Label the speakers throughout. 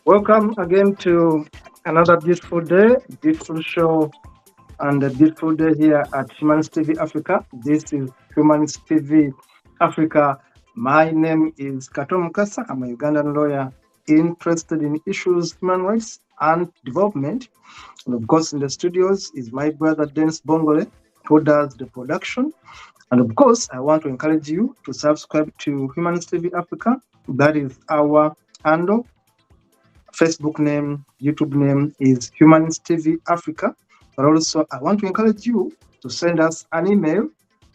Speaker 1: Welcome again to another beautiful day, beautiful show, and a beautiful day here at Humanist TV Africa. This is Humanist TV Africa. My name is Kato Mukasa. I'm a Ugandan lawyer interested in issues, human rights, and development. And of course, in the studios is my brother Dennis Bongole, who does the production. And of course, I want to encourage you to subscribe to Humanist TV Africa. That is our handle. Facebook name, YouTube name is Humanist TV Africa. But also, I want to encourage you to send us an email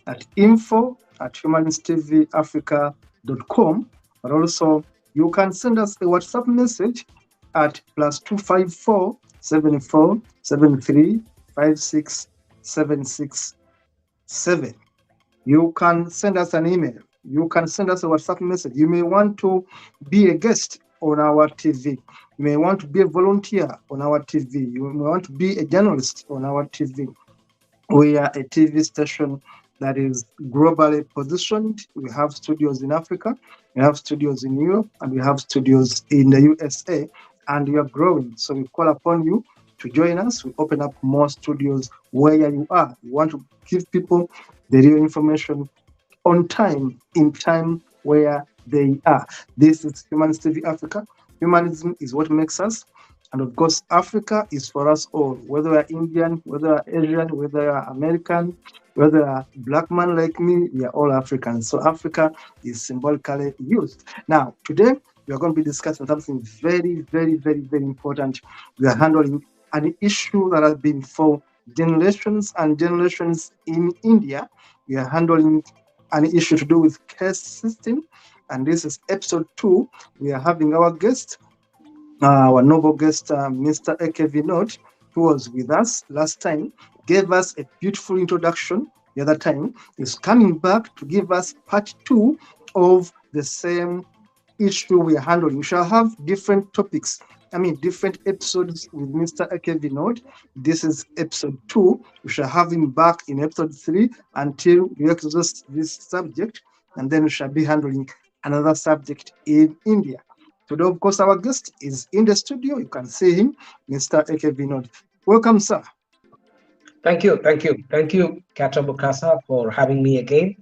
Speaker 1: at info@humanisttvafrica.com. But also, you can send us a WhatsApp message at +254 74 73 56 767. You can send us an email. You can send us a WhatsApp message. You may want to be a guest on our TV. You may want to be a volunteer on our TV. You may want to be a journalist on our TV. We are a TV station that is globally positioned. We have studios in Africa, we have studios in Europe, and we have studios in the USA, and we are growing. So we call upon you to join us. We open up more studios where you are. We want to give people the real information on time, in time where they are. This is Humanist TV Africa. Humanism is what makes us. And of course, Africa is for us all, whether you're Indian, whether you're Asian, whether you're American, whether you're a black man like me, we are all Africans. So Africa is symbolically used. Now, today, we are going to be discussing something very, very, very, very important. We are handling an issue that has been for generations and generations in India. We are handling an issue to do with caste system. And this is episode 2. We are having our guest, our noble guest, Mr. AK Vinod, who was with us last time, gave us a beautiful introduction the other time, is coming back to give us part 2 of the same issue we are handling. We shall have different topics, different episodes with Mr. AK Vinod. This is episode 2. We shall have him back in episode 3 until we exhaust this subject, and then we shall be handling another subject in India. Today, of course, our guest is in the studio. You can see him, Mr. AK Vinod. Welcome, sir.
Speaker 2: Thank you, Kato Mukasa, for having me again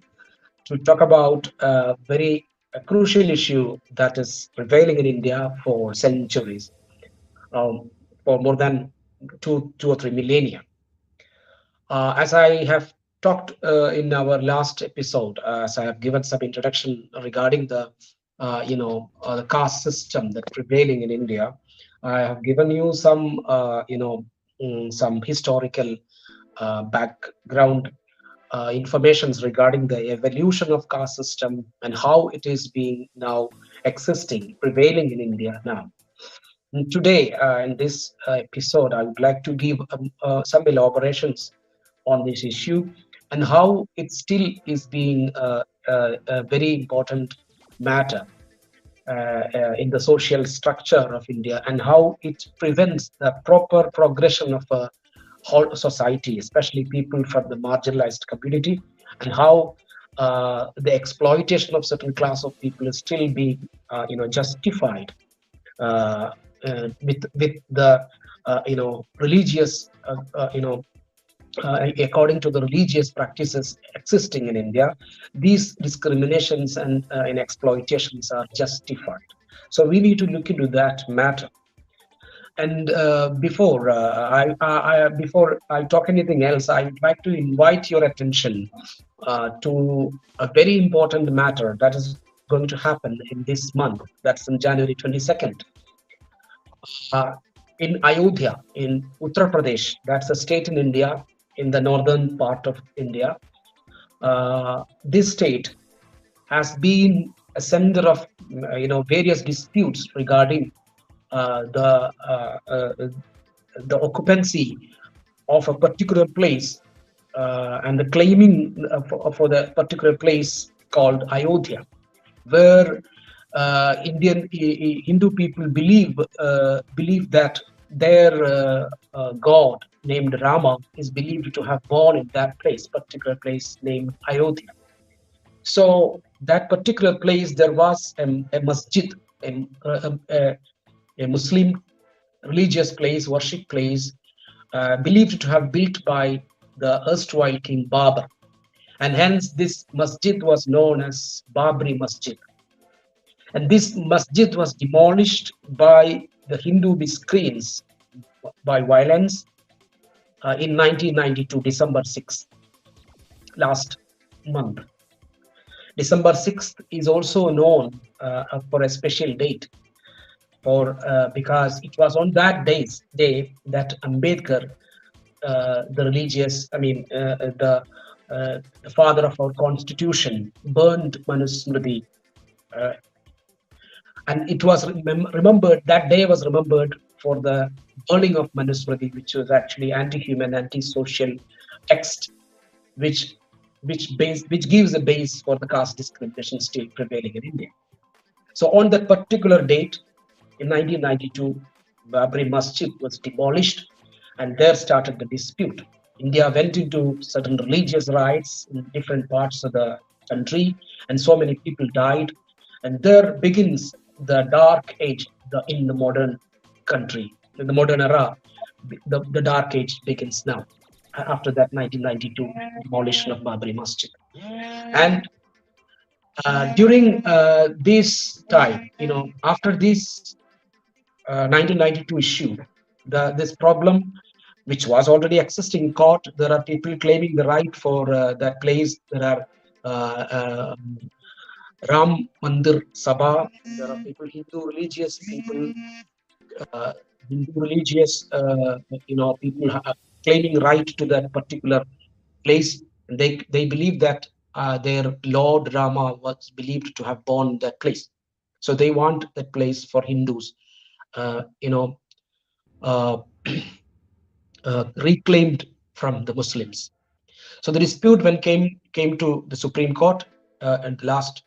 Speaker 2: to talk about a very crucial issue that is prevailing in India for centuries, for more than two or three millennia. As I have talked in our last episode, as I have given some introduction regarding the caste system that's prevailing in India, I have given you some some historical background informations regarding the evolution of caste system and how it is being now existing, prevailing in India now. And today, in this episode, I would like to give some elaborations on this issue and how it still is being a very important matter in the social structure of India, and how it prevents the proper progression of a whole society, especially people from the marginalized community, and how the exploitation of certain class of people is still being justified with the religious according to the religious practices existing in India, these discriminations and exploitations are justified. So we need to look into that matter. And before I talk anything else, I would like to invite your attention to a very important matter that is going to happen in this month. That's in January 22nd. Uh, in Ayodhya, in Uttar Pradesh, that's a state in India, in the northern part of India. This state has been a center of various disputes regarding the the occupancy of a particular place and the claiming for the particular place called Ayodhya, where Indian Hindu people believe that their god named Rama is believed to have born in that place, particular place named Ayodhya. So that particular place, there was a masjid, a Muslim religious place, worship place, believed to have built by the erstwhile King Babur. And hence this masjid was known as Babri Masjid. And this masjid was demolished by the Hindu miscreants by violence in 1992, December 6th, last month. December 6th is also known for a special date, because it was on that day that Ambedkar, the father of our constitution, burned Manusmriti. And it was remembered, that day was remembered for the burning of Manusmriti, which was actually anti-human, anti-social text, which gives a base for the caste discrimination still prevailing in India. So on that particular date, in 1992, Babri Masjid was demolished, and there started the dispute. India went into certain religious riots in different parts of the country, and so many people died. And there begins the dark age in the modern country, in the modern era. The dark age begins now, after that 1992 demolition of Babri Masjid. And during this time, after this 1992 issue, this problem, which was already existing in court, there are people claiming the right for that place. There are Ram Mandir Sabha. There are people, Hindu religious people, people claiming right to that particular place. And they believe that their Lord Rama was believed to have born that place. So they want that place for Hindus, reclaimed from the Muslims. So the dispute when came to the Supreme Court, and the last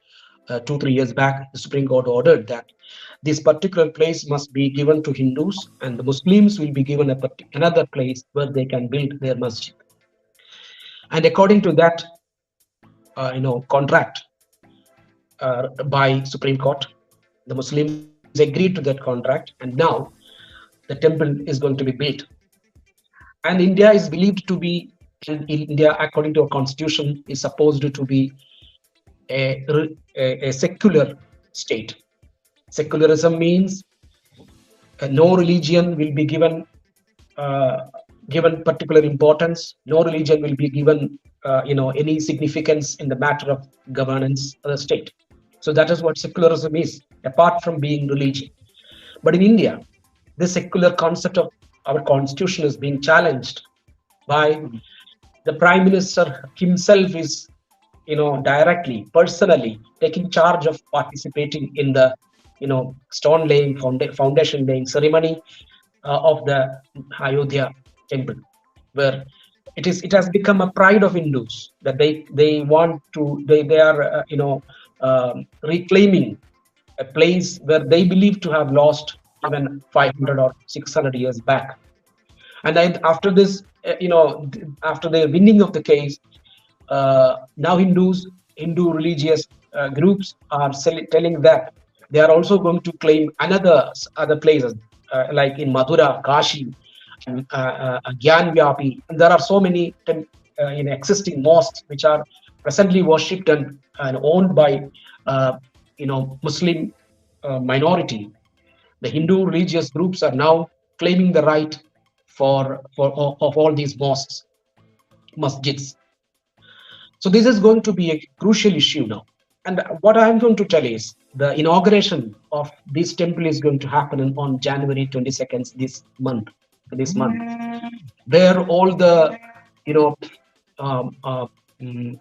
Speaker 2: 2-3 years back, the Supreme Court ordered that this particular place must be given to Hindus, and the Muslims will be given another place where they can build their masjid. And according to that, contract by Supreme Court, the Muslims agreed to that contract, and now the temple is going to be built. And India is believed to be, and India, according to our constitution, is supposed to be a secular state. Secularism means no religion will be given particular importance. No religion will be given any significance in the matter of governance of the state. So that is what secularism is, apart from being religion. But in India, this secular concept of our constitution is being challenged by the Prime Minister himself is, directly, personally taking charge of participating in the, stone laying, foundation laying ceremony of the Ayodhya temple, where it has become a pride of Hindus that they want to, they are, reclaiming a place where they believe to have lost even 500 or 600 years back. And then after this, after the winning of the case, now Hindu religious groups are telling that they are also going to claim other places, like in Mathura, Kashi, Gyan Vyapi. And there are so many existing mosques which are presently worshipped and owned by Muslim minority. The Hindu religious groups are now claiming the right of all these mosques, masjids. So this is going to be a crucial issue now. And what I'm going to tell is the inauguration of this temple is going to happen on January 22nd this month. Where all the um, uh, mm,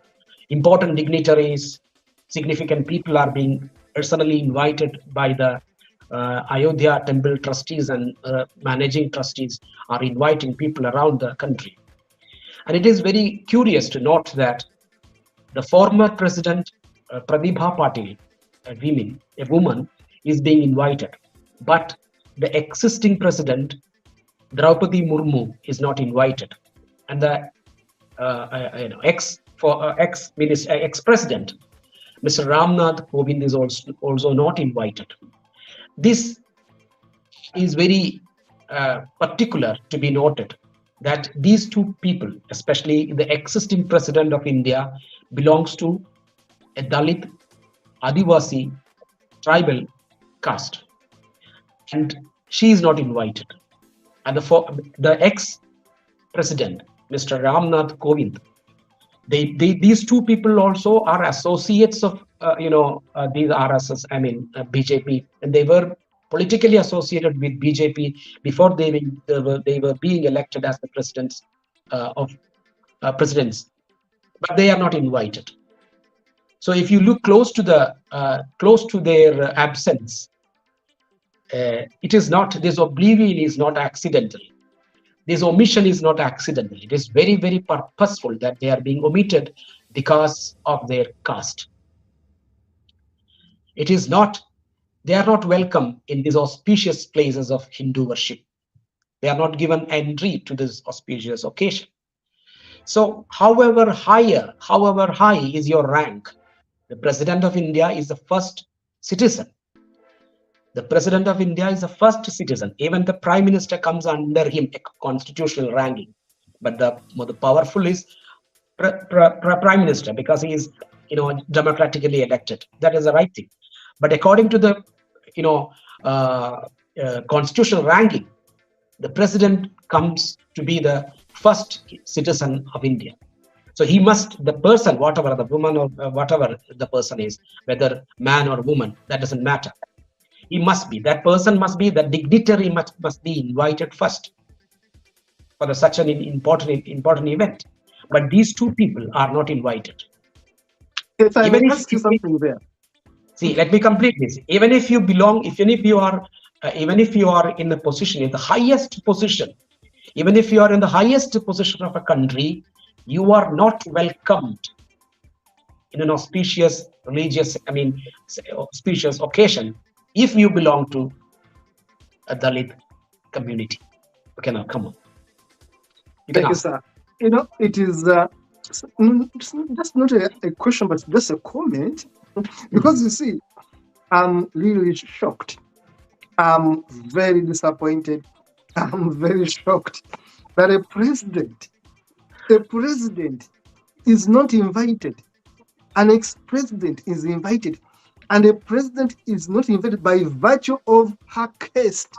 Speaker 2: important dignitaries, significant people are being personally invited by the Ayodhya temple trustees and managing trustees are inviting people around the country. And it is very curious to note that the former president, Pratibha Patil, a woman, is being invited. But the existing president, Draupadi Murmu, is not invited. And the ex-president, Mr. Ramnath Kovind, is also not invited. This is very particular to be noted, that these two people, especially the existing president of India, belongs to a Dalit, Adivasi, tribal caste, and she is not invited. And the ex-president, Mr. Ramnath Kovind, these two people also are associates of these RSS, BJP, and they were politically associated with BJP before they were being elected as the presidents, but they are not invited. So if you look close to their absence, it is not, this oblivion is not accidental. This omission is not accidental. It is very, very purposeful that they are being omitted because of their caste. It is not, they are not welcome in these auspicious places of Hindu worship. They are not given entry to this auspicious occasion. So however high is your rank, the President of India is the first citizen. The President of India is the first citizen. Even the Prime Minister comes under him, a constitutional ranking. But the powerful is Prime Minister, because he is democratically elected. That is the right thing. But according to the constitutional ranking, the President comes to be the first citizen of India. So he must, the person, whatever the woman or whatever the person is, whether man or woman, that doesn't matter. He must be, that person must be, the dignitary must be invited first for such an important event. But these two people are not invited.
Speaker 1: If I may ask you something there.
Speaker 2: See, let me complete this. Even if you belong, even if you are in the position, in the highest position, even if you are in the highest position of a country, you are not welcomed in an auspicious religious, auspicious occasion if you belong to a Dalit community. Okay, now come on.
Speaker 1: Thank you, sir. It is just not a question, but just a comment. Because you see, I'm really shocked. I'm very disappointed. I'm very shocked that a president is not invited. An ex-president is invited, and a president is not invited by virtue of her caste.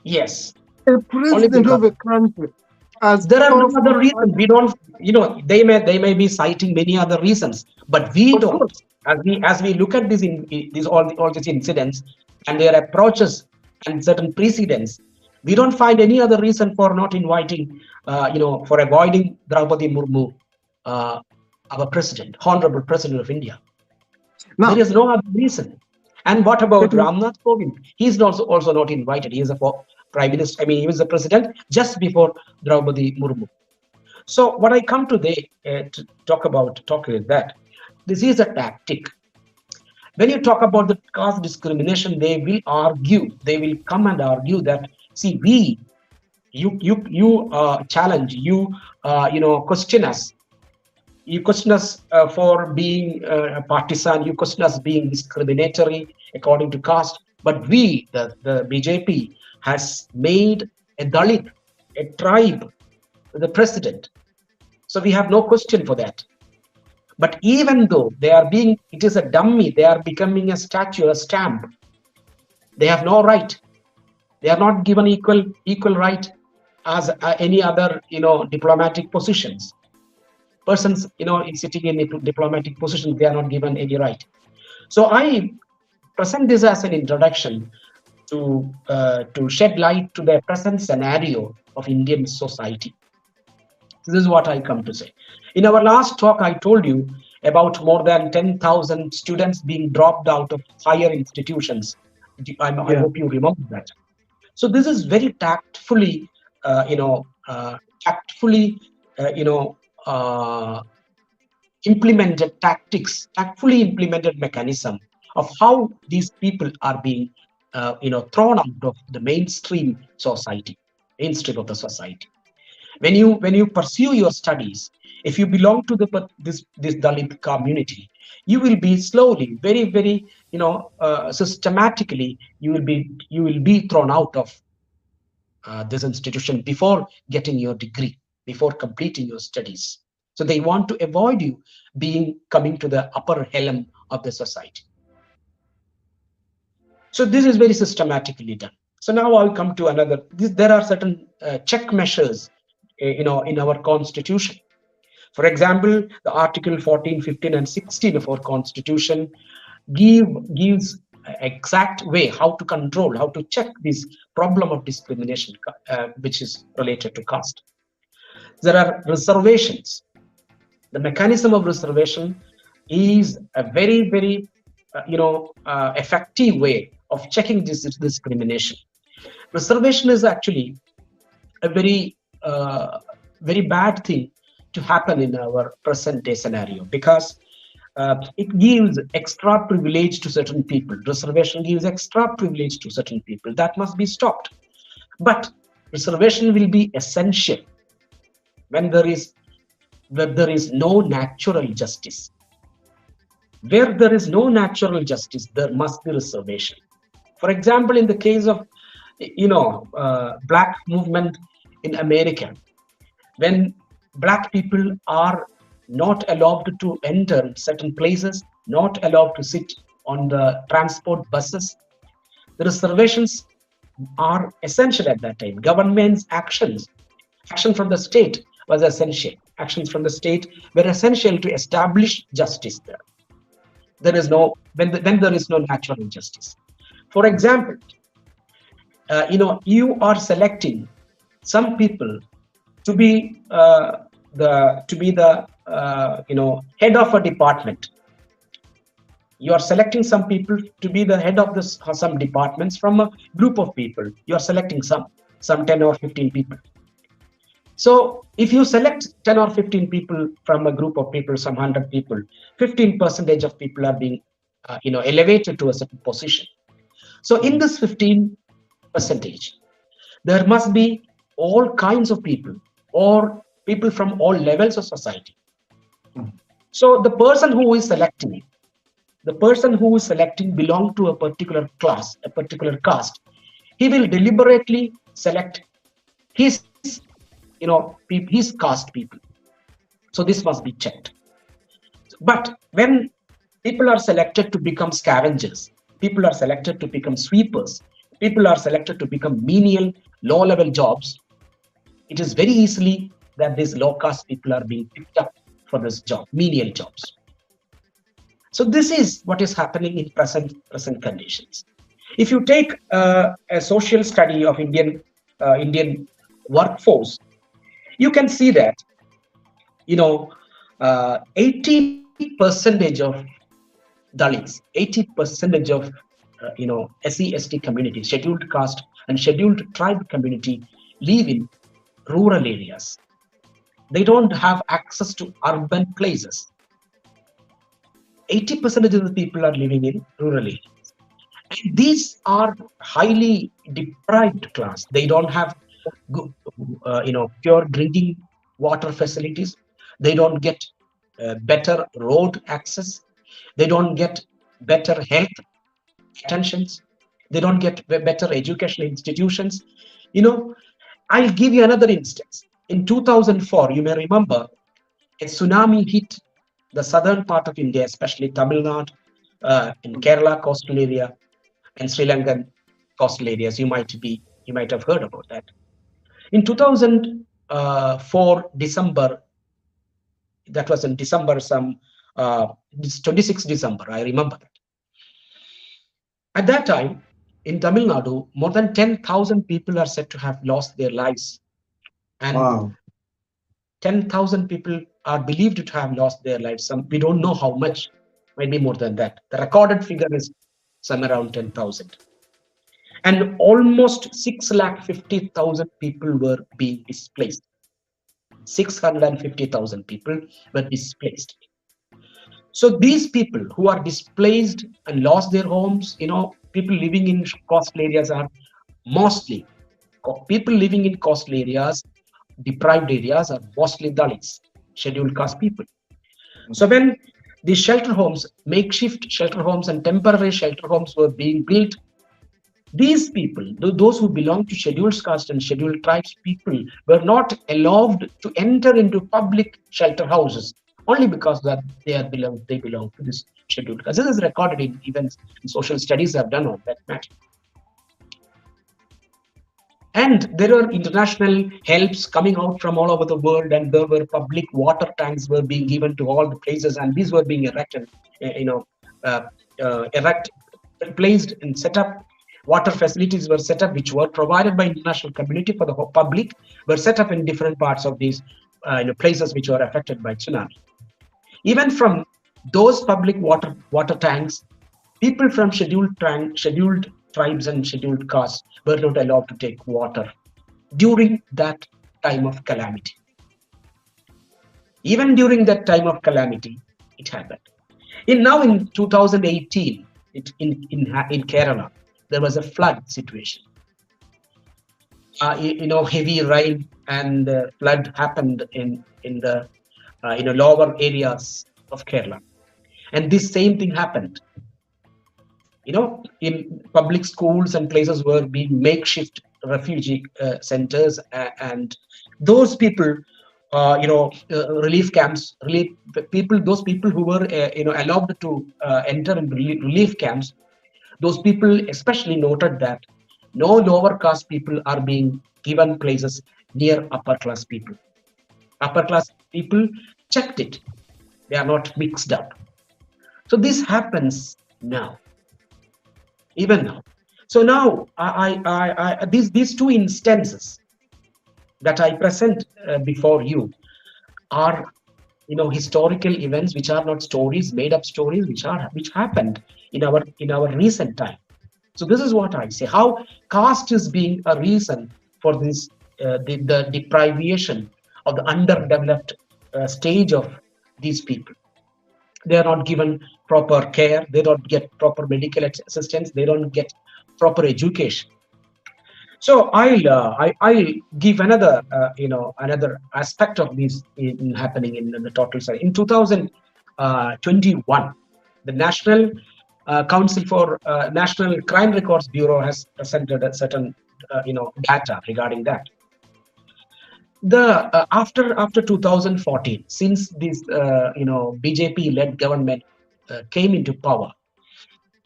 Speaker 2: Yes.
Speaker 1: A president of a country.
Speaker 2: There are no other reasons. We don't, they may be citing many other reasons, but we don't. As we look at all these incidents and their approaches and certain precedents, we don't find any other reason for not inviting, for avoiding Draupadi Murmu, our president, honorable president of India. Now, there is no other reason. And what about Ramnath Kovind? He is also not invited. He is a prime minister. He was the president just before Draupadi Murmu. So what I come today to talk is that this is a tactic. When you talk about the caste discrimination, they will come and argue that, see, you challenge, question us. You question us for being partisan. You question us being discriminatory according to caste. But the BJP has made a Dalit a tribe, the president. So we have no question for that. But even though it is a dummy, they are becoming a statue, a stamp. They have no right. They are not given equal right as any other, diplomatic positions. Persons, sitting in a diplomatic position, they are not given any right. So I present this as an introduction to shed light to the present scenario of Indian society. This is what I come to say. In our last talk, I told you about more than 10,000 students being dropped out of higher institutions. I hope you remember that. So this is very tactfully, tactfully, implemented tactics, tactfully implemented mechanism of how these people are being, thrown out of the mainstream of the society. When you pursue your studies, if you belong to this Dalit community, you will be slowly, very, very, systematically, you will be thrown out of this institution before getting your degree, before completing your studies. So they want to avoid you coming to the upper helm of the society. So this is very systematically done. So now I'll come to another. There are certain check measures, in our constitution. For example, the Article 14, 15, and 16 of our constitution gives exact way how to control, how to check this problem of discrimination, which is related to caste. There are reservations. The mechanism of reservation is a very, very, effective way of checking this discrimination. Reservation is actually a very, very bad thing to happen in our present day scenario, because it gives extra privilege to certain people. Reservation gives extra privilege to certain people. That must be stopped. But reservation will be essential when there is no natural justice. Where there is no natural justice, there must be reservation. For example, in the case of, black movement in America, when black people are not allowed to enter certain places, not allowed to sit on the transport buses, the reservations are essential at that time. Government's action from the state was essential. Actions from the state were essential to establish justice there. There is no, when there is no natural justice. For example, you are selecting some people to be the head of a department. You are selecting some people to be the head of some departments from a group of people. You are selecting some 10 or 15 people. So if you select 10 or 15 people from a group of people, some 100 people, 15% of people are being elevated to a certain position. So in this 15%, there must be all kinds of people, or people from all levels of society. So the person who is selecting belong to a particular class, a particular caste. He will deliberately select his caste people. So this must be checked. But when people are selected to become scavengers, people are selected to become sweepers, people are selected to become menial, low-level jobs, it is very easily that these low-caste people are being picked up for this job, menial jobs. So this is what is happening in present conditions. If you take a social study of Indian workforce, you can see that 80% of Dalits, 80% of SC/ST community, scheduled caste and scheduled tribe community live in rural areas. They don't have access to urban places. 80% of the people are living in rural areas. And these are highly deprived class. They don't have good, pure drinking water facilities. They don't get better road access. They don't get better health attentions. They don't get better educational institutions. I'll give you another instance. In 2004, you may remember, a tsunami hit the southern part of India, especially Tamil Nadu, in Kerala coastal area, and Sri Lankan coastal areas. You might have heard about that. In 2004 December, that was in December, 26 December, I remember that. At that time, in Tamil Nadu, more than 10,000 people are said to have lost their lives. And
Speaker 1: Wow.
Speaker 2: 10,000 people are believed to have lost their lives. We don't know how much, maybe more than that. The recorded figure is somewhere around 10,000. And almost 650,000 people were being displaced. 650,000 people were displaced. So these people who are displaced and lost their homes, people living in coastal areas are mostly people living in coastal areas, deprived areas are mostly Dalits, scheduled caste people. So when these shelter homes, makeshift shelter homes and temporary shelter homes were being built, these people, those who belong to scheduled caste and scheduled tribes people, were not allowed to enter into public shelter houses only because that they belong to this scheduled caste. This is recorded in events and social studies have done on that matter. And there were international helps coming out from all over the world, and there were public water tanks were being given to all the places, and these were being erected, placed and set up. Water facilities were set up, which were provided by international community for the public, were set up in different parts of these places which were affected by tsunami. Even from those public water tanks, people from scheduled tribes and scheduled castes were not allowed to take water during that time of calamity. Even during that time of calamity, it happened. Now in 2018, in Kerala, there was a flood situation. Heavy rain and flood happened in the lower areas of Kerala, and this same thing happened. In public schools and places were being makeshift refugee centers, and those people, relief camps, those people who were allowed to enter in relief camps. Those people especially noted that no lower caste people are being given places near upper class people. Upper class people checked it; they are not mixed up. So this happens now, even now. So now these two instances that I present before you are historical events which are not stories, made up stories, which happened in our recent time. So this is what I say: how caste is being a reason for this the deprivation of the underdeveloped stage of these people. They are not given proper care. They don't get proper medical assistance. They don't get proper education. So I'll give another another aspect of this happening in the total study. In 2021, the National Council for National Crime Records Bureau has presented a certain data regarding that. After 2014, since this BJP-led government came into power,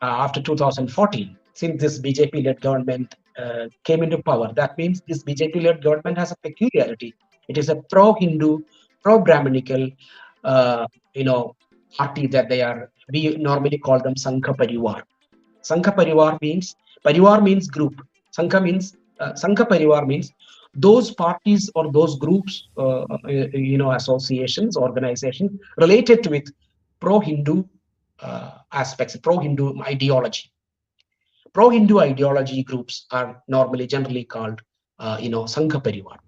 Speaker 2: after 2014, since this BJP-led government came into power, that means this BJP-led government has a peculiarity. It is a pro-Hindu, pro-Brahminical, party that we normally call them Sangha Parivar. Sangha Parivar means group. Sangha Parivar means those parties or those groups, associations, organizations related with pro-Hindu aspects, pro-Hindu ideology. Pro-Hindu ideology groups are generally called, Sangha Parivar.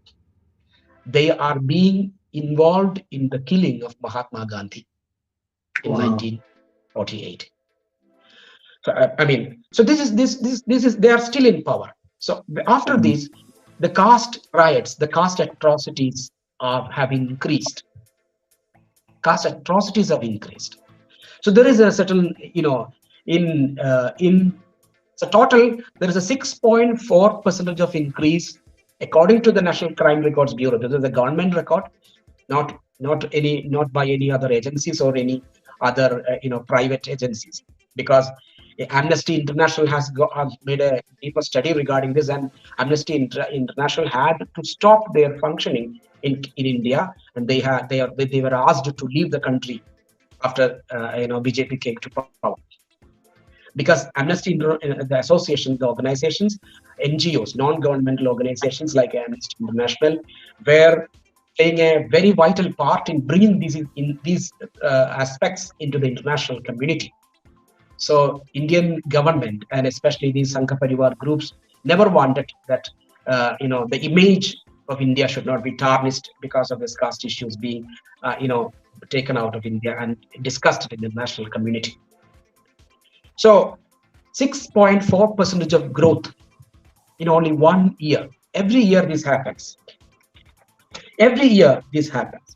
Speaker 2: They are being involved in the killing of Mahatma Gandhi in 1948. So so this is they are still in power. So after this, the caste riots, the caste atrocities have increased. Caste atrocities have increased. So there is a certain, so total, there is a 6.4% of increase According to the National Crime Records Bureau, this is a government record, not by any other agencies or any other private agencies, because Amnesty International has made a deeper study regarding this, and Amnesty International had to stop their functioning in India, and they were asked to leave the country after BJP came to power, because Amnesty, the associations, the organizations, NGOs, non-governmental organizations like Amnesty International, were playing a very vital part in bringing these aspects into the international community. So Indian government, and especially these Sangha Parivar groups, never wanted that the image of India should not be tarnished because of this caste issues being taken out of India and discussed in the national community. So 6.4% of growth in only 1 year. Every year this happens. Every year this happens.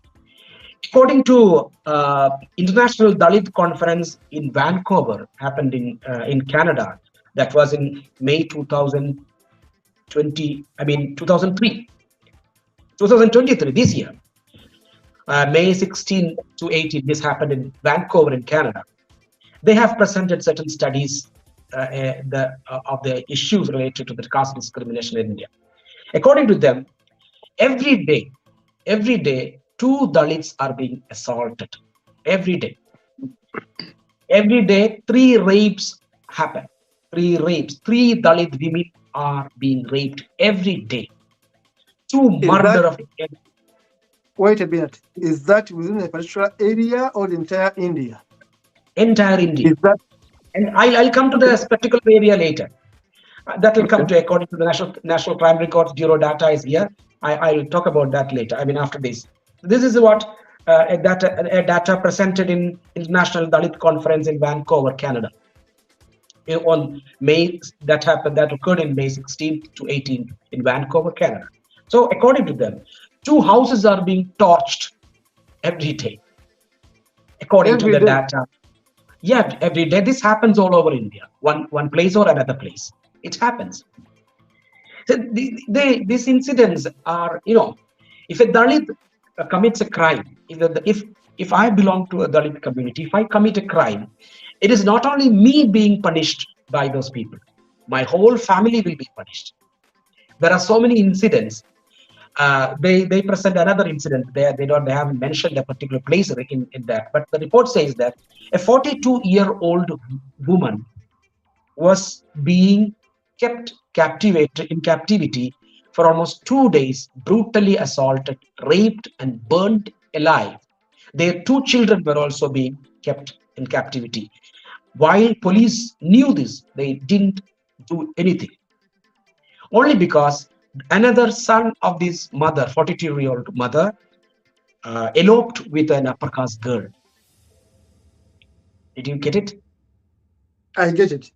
Speaker 2: According to International Dalit Conference in Vancouver, happened in Canada, that was in May 2023, this year. May 16 to 18, this happened in Vancouver in Canada. They have presented certain studies of the issues related to the caste discrimination in India. According to them, every day, 2 Dalits are being assaulted. Every day. Every day, 3 rapes happen. 3 rapes. 3 Dalit women are being raped every day. 2 murder of...
Speaker 1: Wait a minute. Is that within a particular area or the entire India?
Speaker 2: Entire India.
Speaker 1: Is that...
Speaker 2: And I'll come to this particular area later. That will come to, according to the National Crime Records Bureau data is here. I'll talk about that later. After this. This is what a data presented in International Dalit Conference in Vancouver, Canada. On May, that occurred in May 16th to 18th in Vancouver, Canada. So according to them, 2 houses are being torched every day. According to the data. Yeah, every day. This happens all over India, one place or another place. It happens. So these incidents are, if a Dalit commits a crime, if I belong to a Dalit community, if I commit a crime, it is not only me being punished by those people, my whole family will be punished. There are so many incidents. They present another incident there. They haven't mentioned a particular place in that, but the report says that a 42-year-old woman was being kept in captivity for almost 2 days, brutally assaulted, raped, and burned alive. Their 2 children were also being kept in captivity. While police knew this, they didn't do anything. Only because another son of this mother, 42-year-old mother, eloped with an upper caste girl. Did you get it?
Speaker 1: I get it.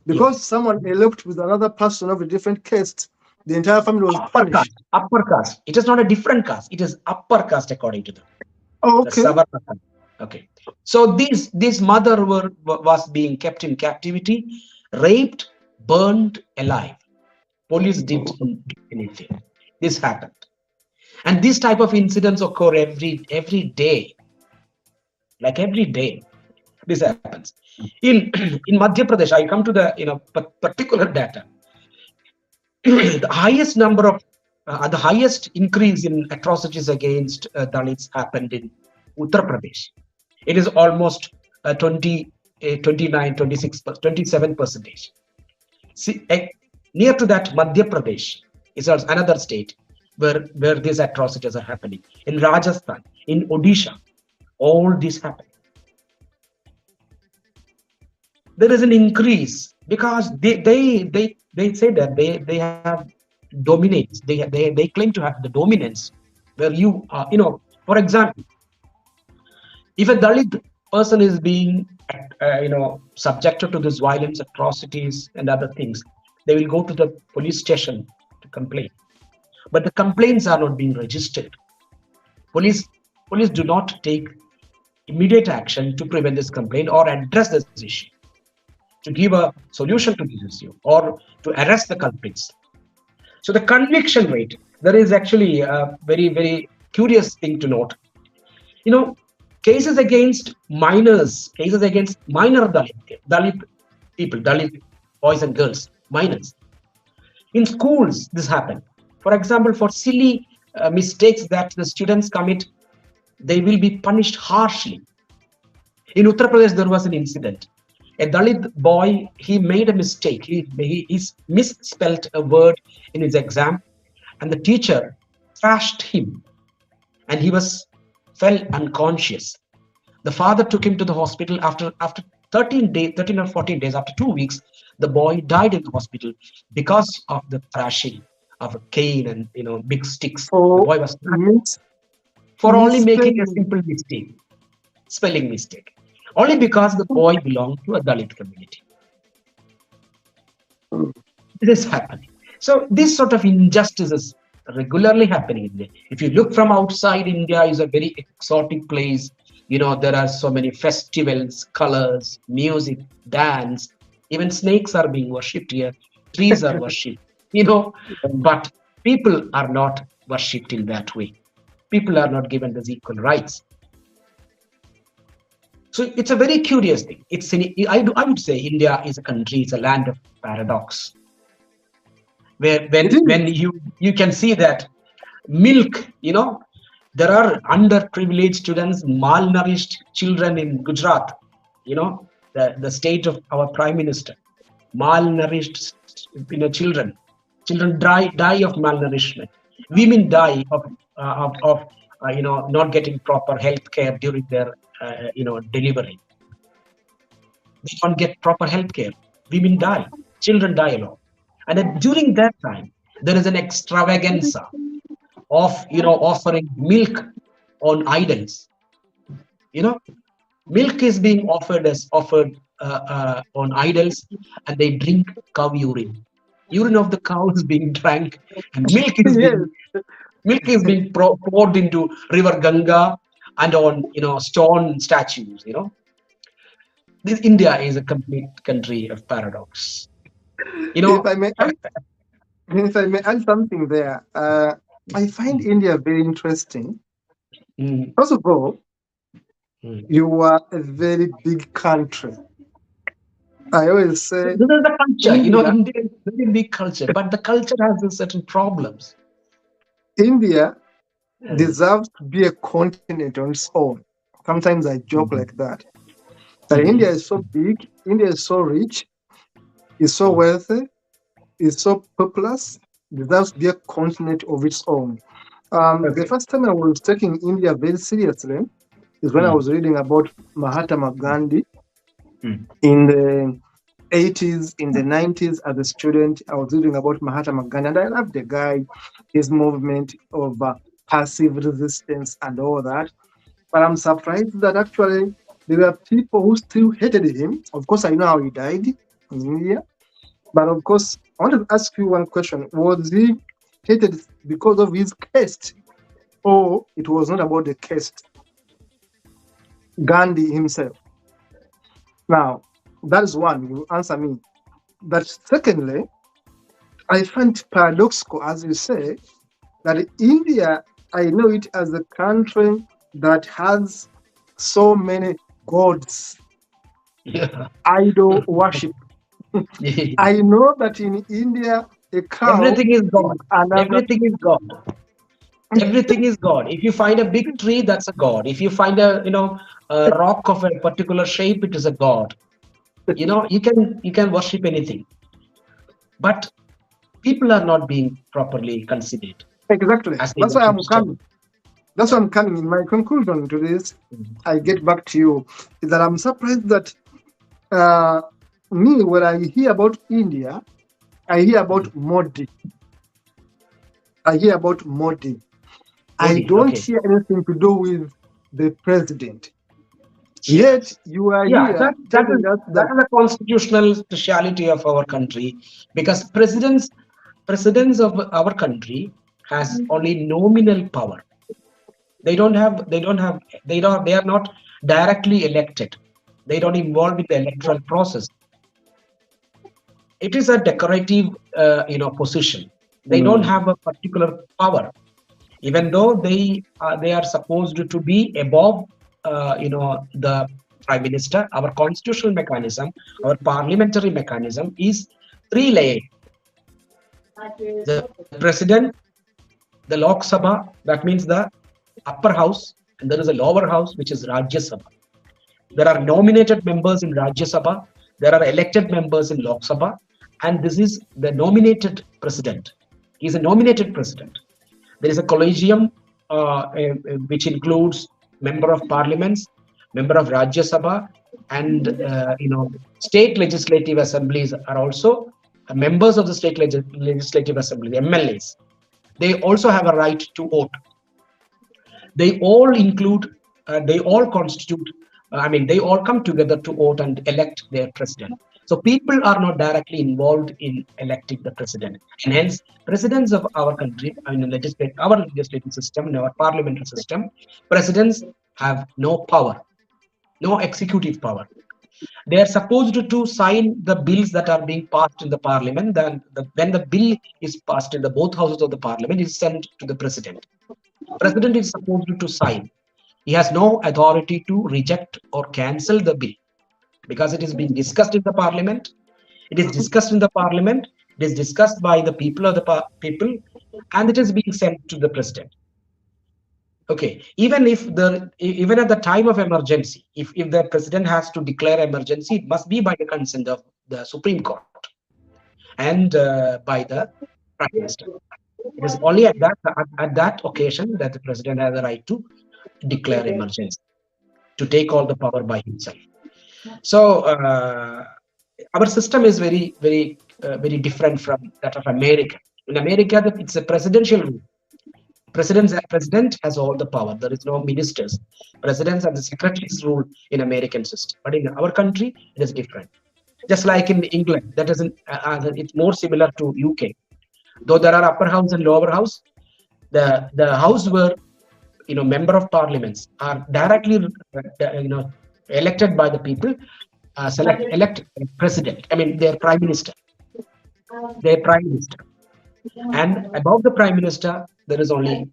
Speaker 1: Because someone eloped with another person of a different caste, the entire family was punished.
Speaker 2: Upper caste. It is not a different caste. It is upper caste according to them.
Speaker 1: Oh, okay.
Speaker 2: Okay. So this mother was being kept in captivity, raped, burned alive. Police didn't do anything. This happened. And this type of incidents occur every day. Like every day. This happens. In Madhya Pradesh, I come to the particular data. The highest number of the highest increase in atrocities against Dalits happened in Uttar Pradesh. It is almost 29, 26, 27%. See, near to that, Madhya Pradesh is also another state where these atrocities are happening. In Rajasthan, in Odisha, all this happened. There is an increase because they say that they have dominance. They claim to have the dominance where you are, for example, if a Dalit person is being subjected to this violence, atrocities, and other things, they will go to the police station to complain. But the complaints are not being registered. Police do not take immediate action to prevent this complaint or address this issue, to give a solution to this issue or to arrest the culprits. So the conviction rate, there is actually a very, very curious thing to note. You know, cases against minors, cases against minor Dalit people, Dalit boys and girls, minors. In schools, this happened. For example, for silly mistakes that the students commit, they will be punished harshly. In Uttar Pradesh, there was an incident. A Dalit boy, he made a mistake. He misspelled a word in his exam, and the teacher thrashed him, and he fell unconscious. The father took him to the hospital. After 13 days, 13 or 14 days, after 2 weeks, the boy died in the hospital because of the thrashing of a cane and big sticks. The
Speaker 1: For
Speaker 2: boy was for only making a
Speaker 1: misspelling.
Speaker 2: simple mistake, spelling mistake, only because the boy belonged to a Dalit community. This is happening. So this sort of injustice is regularly happening in India. If you look from outside, India is a very exotic place. There are so many festivals, colors, music, dance. Even snakes are being worshipped here. Trees are worshipped. But people are not worshipped in that way. People are not given these equal rights. So it's a very curious thing. I would say India is a country, it's a land of paradox. Where when you can see that milk, there are underprivileged students, malnourished children in Gujarat, the state of our prime minister, malnourished children die of malnourishment. Women die of not getting proper health care during their delivery. They don't get proper health care. Women die, children die alone. And then during that time, there is an extravaganza of offering milk on idols. Milk is being offered on idols, and they drink cow urine. Urine of the cow is being drank, and milk is being poured into River Ganga and on stone statues. This India is a complete country of paradox.
Speaker 1: If I may add something there, I find India very interesting. First of all, you are a very big country. I always say
Speaker 2: this is the culture. India is a very big culture, but the culture has certain problems.
Speaker 1: India deserves to be a continent on its own. Sometimes I joke like that. That India is so big, India is so rich, is so wealthy, is so populous, deserves to be a continent of its own. The first time I was taking India very seriously is when I was reading about Mahatma Gandhi in the 80s, in the 90s as a student. I was reading about Mahatma Gandhi, and I loved the guy, his movement of passive resistance and all that. But I'm surprised that actually there were people who still hated him. Of course, I know how he died in India. But of course, I want to ask you one question. Was he hated because of his caste? Or it was not about the caste? Gandhi himself. Now, that is one, you answer me. But secondly, I find paradoxical, as you say, that India, I know it as a country that has so many gods, idol worship. I know that in India, a cow
Speaker 2: everything is God. Everything is God. Everything is God. If you find a big tree, that's a God. If you find a rock of a particular shape, it is a God. You can worship anything, but people are not being properly considered.
Speaker 1: Exactly. That's why I'm coming. That's why I'm coming. In my conclusion to this, I get back to you, is that I'm surprised that me, when I hear about India, I hear about Modi. I hear about Modi. I don't hear anything to do with the president. Yet you are here telling us
Speaker 2: that is a constitutional speciality of our country, because presidents of our country has only nominal power. They are not directly elected. They don't involve in the electoral process. It is a decorative position. They don't have a particular power, even though they are supposed to be above, the prime minister. Our constitutional mechanism, our parliamentary mechanism is three-layered: the president, the Lok Sabha, that means the upper house, and there is a lower house, which is Rajya Sabha. There are nominated members in Rajya Sabha, there are elected members in Lok Sabha, and this is the nominated president. He is a nominated president. There is a collegium, which includes member of parliaments, member of Rajya Sabha, and state legislative assemblies are also members of the state legislative assembly, the MLAs. They also have a right to vote. They all include, they all constitute, they all come together to vote and elect their president. So people are not directly involved in electing the president. And hence, presidents of our country, our legislative system, and our parliamentary system, presidents have no power, no executive power. They are supposed to sign the bills that are being passed in the parliament. Then when the bill is passed in the both houses of the parliament, it is sent to the president. President is supposed to sign. He has no authority to reject or cancel the bill, because it is being discussed in the parliament. It is discussed in the parliament. It is discussed by the people of the people, and it is being sent to the president. Okay, even at the time of emergency, if the president has to declare emergency, it must be by the consent of the Supreme Court and by the Prime Minister. It is only at that occasion that the president has the right to declare emergency, to take all the power by himself. So our system is very, very, very different from that of America. In America, it's a presidential rule. President has all the power. There is no ministers. Presidents and the secretaries rule in American system. But in our country, it is different. Just like in England, that isn't. It's more similar to UK. Though there are upper house and lower house, the house where member of parliaments are directly elected by the people, elect president. Their prime minister. And above the prime minister, there is only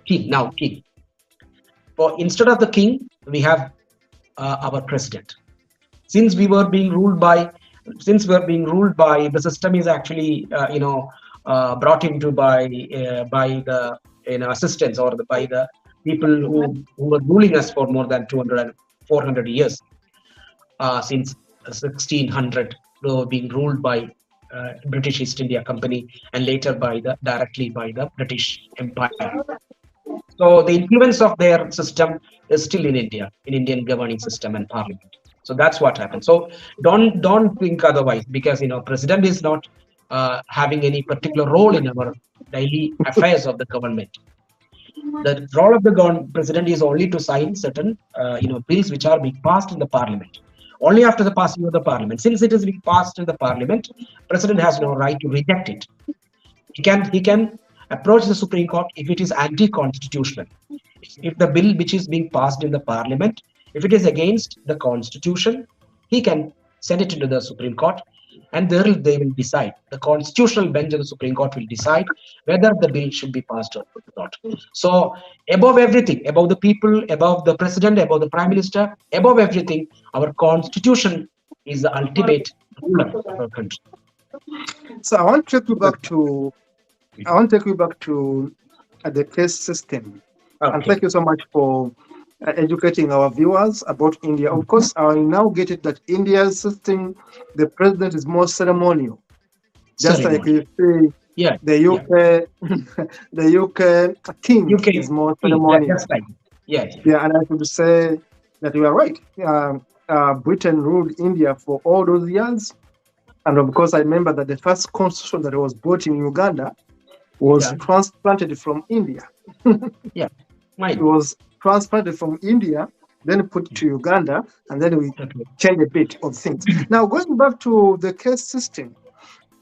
Speaker 2: king. Now king. Instead of the king, we have our president. Since we were being ruled by, the system is actually brought into by the assistants, or by the people who were ruling us for more than 400 years, since 1600, they were being ruled by British East India Company, and later directly by the British Empire. So the influence of their system is still in India, in Indian governing system and parliament. So that's what happened. So don't think otherwise, because president is not having any particular role in our daily affairs of the government. The role of the president is only to sign certain bills which are being passed in the parliament. Only after the passing of the parliament. Since it is being passed in the parliament, president has no right to reject it. He can approach the Supreme Court if it is anti-constitutional. If the bill which is being passed in the parliament, if it is against the constitution, he can send it to the Supreme Court, and they will decide. The constitutional bench of the Supreme Court will decide whether the bill should be passed or not. So above everything, above the people, above the president, above the prime minister, above everything, our constitution is the ultimate ruler of our country.
Speaker 1: So I want to take you back to the caste system. Okay. And thank you so much for educating our viewers about India. Of course, I now get it that India's system, the president is more ceremonial. Just like you say, the UK, the UK king is more ceremonial. Yeah, and I should say that you are right. Britain ruled India for all those years, and of course, I remember that the first constitution that was brought in Uganda was transplanted from India. It was transplanted from India, then put to Uganda, and then we change a bit of things. Now, going back to the caste system,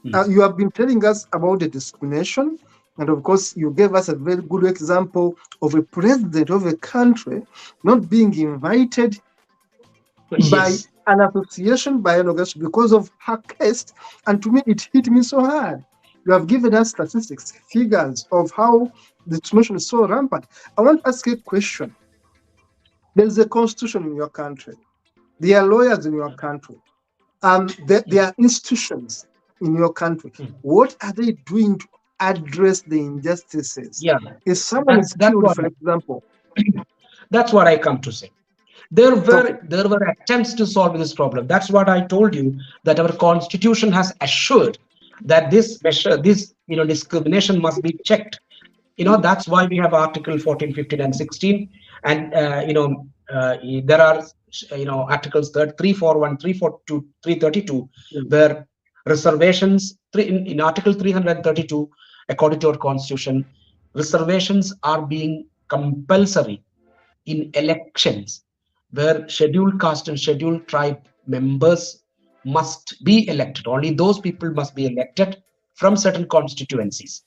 Speaker 1: you have been telling us about the discrimination, and of course, you gave us a very good example of a president of a country not being invited by an association, by an organization, because of her caste, and to me, it hit me so hard. You have given us statistics, figures of how the discrimination is so rampant. I want to ask you a question. There is a constitution in your country. There are lawyers in your country. There are institutions in your country. What are they doing to address the injustices?
Speaker 2: Yeah,
Speaker 1: If someone is
Speaker 2: that's
Speaker 1: killed,
Speaker 2: what
Speaker 1: for example,
Speaker 2: that's what I come to say.
Speaker 1: okay,
Speaker 2: There were attempts to solve this problem. That's what I told you, that our constitution has assured that this measure, this discrimination must be checked. That's why we have Article 14, 15, and 16, and there are articles 341, 342, 332, where reservations in Article 332, according to our constitution, reservations are being compulsory in elections, where scheduled caste and scheduled tribe members must be elected. Only those people must be elected from certain constituencies.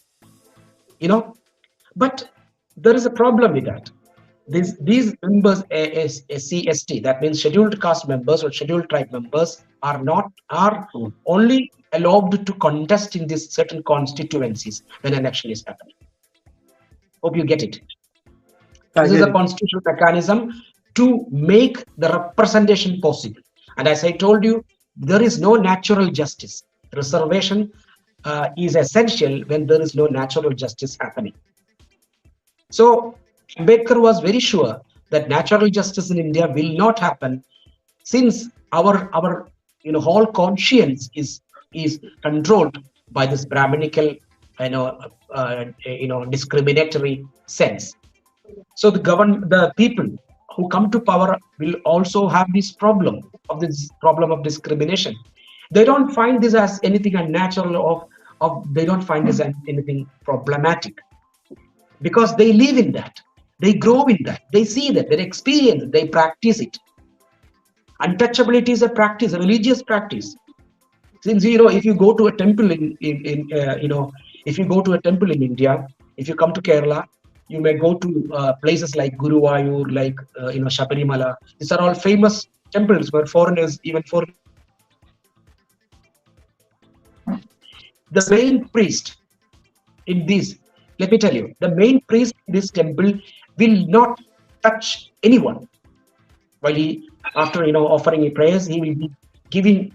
Speaker 2: But there is a problem with that. These members, SC, ST, that means scheduled caste members or scheduled tribe members, are only allowed to contest in these certain constituencies when an election is happening. Hope you get it.
Speaker 1: I
Speaker 2: This is
Speaker 1: get
Speaker 2: a
Speaker 1: it.
Speaker 2: constitutional mechanism to make the representation possible. And as I told you, there is no natural justice. Reservation is essential when there is no natural justice happening. So Ambedkar was very sure that natural justice in India will not happen, since our whole conscience is controlled by this Brahminical discriminatory sense. So the people who come to power will also have this problem of discrimination. They don't find this as anything unnatural, they don't find this as anything problematic, because they live in that, they grow in that, they see that, they experience it, they practice it. Untouchability is a practice, a religious practice. Since if you go to a temple if you go to a temple in India, if you come to Kerala, you may go to places like Guruvayur, like Shabarimala. These are all famous temples where even foreigners come to worship. The main priest in this, let me tell you, the main priest in this temple will not touch anyone. While after offering prayers, he will be giving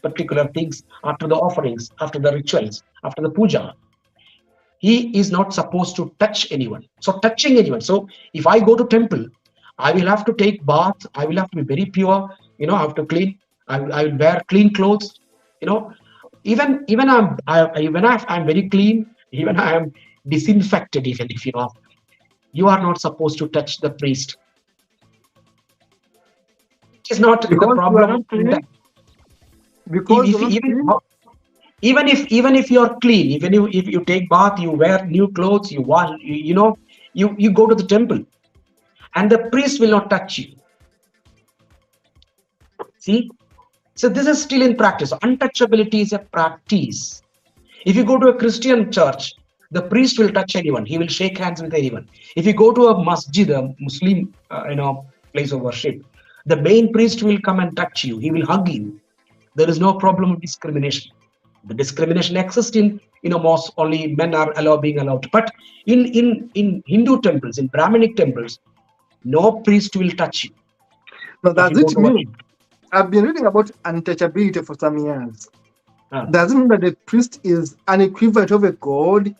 Speaker 2: particular things after the offerings, after the rituals, after the puja. He is not supposed to touch anyone. So touching anyone. So if I go to temple, I will have to take bath. I will have to be very pure. I have to clean. I will wear clean clothes. Even I'm very clean. Even I am disinfected. Even if you are not supposed to touch the priest. It is not
Speaker 1: Because
Speaker 2: the
Speaker 1: you are
Speaker 2: problem.
Speaker 1: not clean. Because you're not clean.
Speaker 2: Even if you're clean, even if you take bath, you wear new clothes, you go to the temple, and the priest will not touch you. See, so this is still in practice. Untouchability is a practice. If you go to a Christian church, the priest will touch anyone. He will shake hands with anyone. If you go to a masjid, a Muslim place of worship, the main priest will come and touch you. He will hug you. There is no problem of discrimination. The discrimination exists in mosques. Only men are being allowed. But in Hindu temples, in Brahminic temples, no priest will touch you.
Speaker 1: Now, does it mean? I've been reading about untouchability for some years. Does it mean that the priest is an equivalent of a god,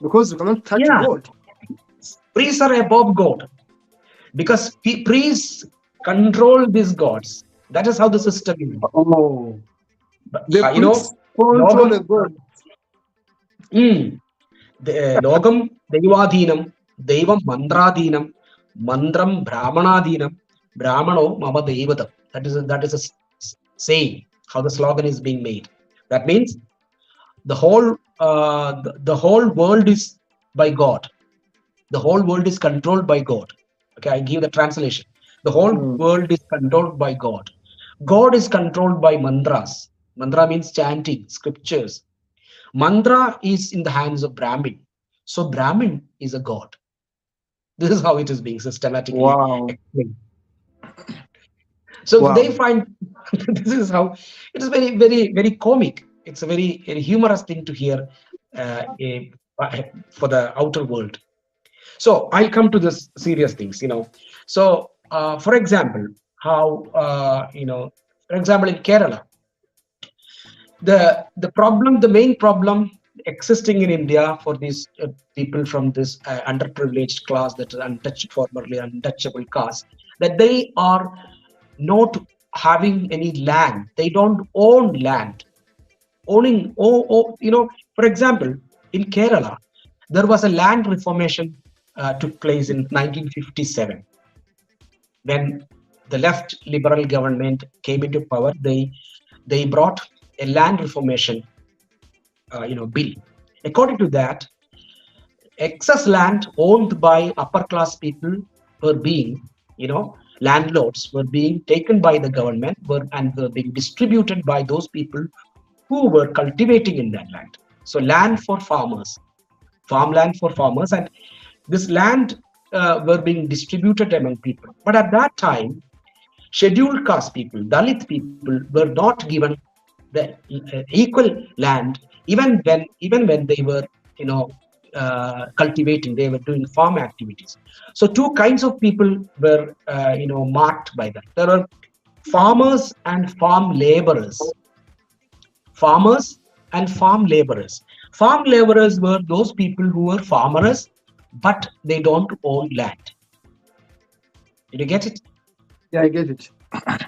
Speaker 1: because you cannot touch God?
Speaker 2: Priests are above God, because priests control these gods. That is how the system is.
Speaker 1: Oh, the priests control the god.
Speaker 2: Logam Devadhinam, Devam Mandradhinam, Mandram Brahmanadhinam, Brahmano Mama Devatam. That is a saying, how the slogan is being made. That means the whole world is by God. The whole world is controlled by God. Okay, I give the translation. The whole world is controlled by God. God is controlled by mantras. Mantra means chanting, scriptures. Mantra is in the hands of Brahmin. So Brahmin is a god. This is how it is being systematically explained. So they find this is how it is very, very, very comic. It's a very, very humorous thing to hear for the outer world. So I'll come to this serious things, So, for example, how, for example, in Kerala, the main problem existing in India for these people from this underprivileged class, that is untouched, formerly untouchable caste, that they are not having any land. They don't own land. For example, in Kerala, there was a land reformation took place in 1957 when the left liberal government came into power. They brought a land reformation bill. According to that, excess land owned by upper class people were being, landlords were being taken by the government and were being distributed by those people who were cultivating in that land. So land for farmers, farmland for farmers, and this land were being distributed among people. But at that time, scheduled caste people, Dalit people, were not given the equal land, even when they were, cultivating, they were doing farm activities. So two kinds of people were, marked by that. There are farmers and farm laborers. Farmers and farm laborers. Farm laborers were those people who were farmers, but they don't own land. Did you get it?
Speaker 1: Yeah, I get it.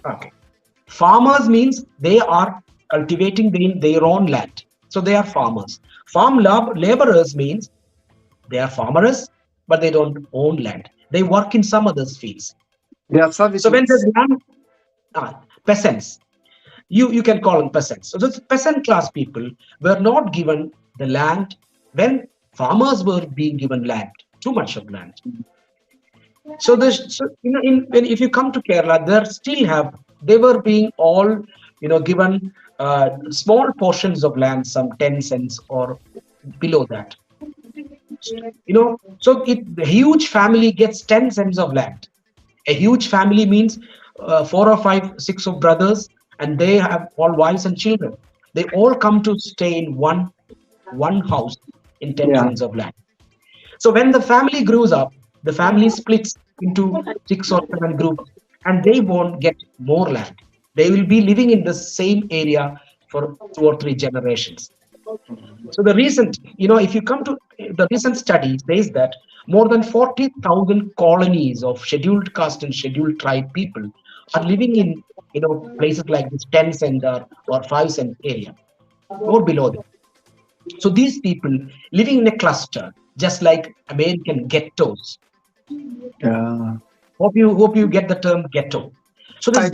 Speaker 2: Okay. Farmers means they are cultivating their own land. So they are farmers. Farm laborers means they are farmers, but they don't own land. They work in some other fields.
Speaker 1: They are services.
Speaker 2: So when there's land, peasants, you can call them peasants. So those peasant class people were not given the land when farmers were being given land, too much of land. So if you come to Kerala, they were being all, given small portions of land, some 10 cents or below that. So the huge family gets 10 cents of land. A huge family means 4 or 5, 6 of brothers, and they have all wives and children. They all come to stay in one house in 10 cents of land. So when the family grows up, the family splits into 6 or 7 groups, and they won't get more land. They will be living in the same area for 2 or 3 generations. So the recent, if you come to the recent study, says that more than 40,000 colonies of scheduled caste and scheduled tribe people are living in, places like this 10 cent or 5 cent area or below them. So these people living in a cluster, just like American ghettos.
Speaker 1: Yeah.
Speaker 2: Hope you get the term ghetto. So this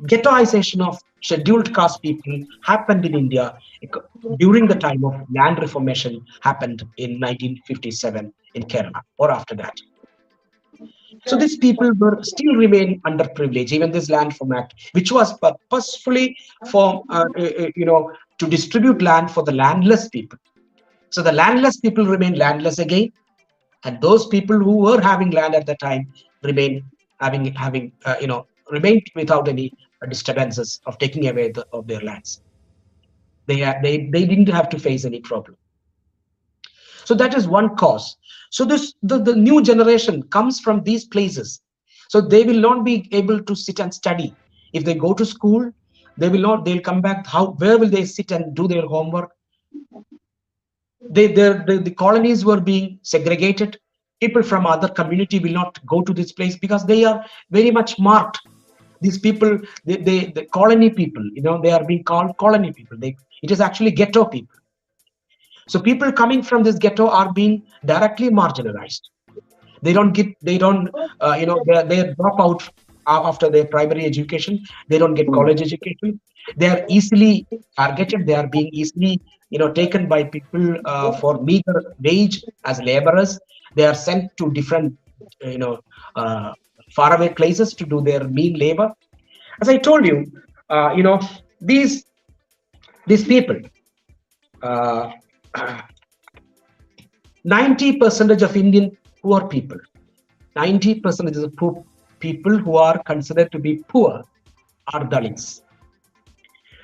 Speaker 2: ghettoization of scheduled caste people happened in India during the time of land reformation happened in 1957 in Kerala or after that. So these people were still remain underprivileged, even this Land Reform Act, which was purposefully for to distribute land for the landless people. So the landless people remain landless again, and those people who were having land at the time remained without any disturbances of taking away of their lands. They didn't have to face any problem. So that is one cause. So the new generation comes from these places. So they will not be able to sit and study. If they go to school, they'll come back. Where will they sit and do their homework? The colonies were being segregated. People from other community will not go to this place because they are very much marked. These people, the colony people, they are being called colony people. It is actually ghetto people. So people coming from this ghetto are being directly marginalized. They drop out after their primary education. They don't get college education. They are easily targeted. They are being easily, taken by people for meager wage as laborers. They are sent to different, faraway places to do their mean labor. As I told you, these people, 90% of Indian poor people, 90% of the people who are considered to be poor are Dalits.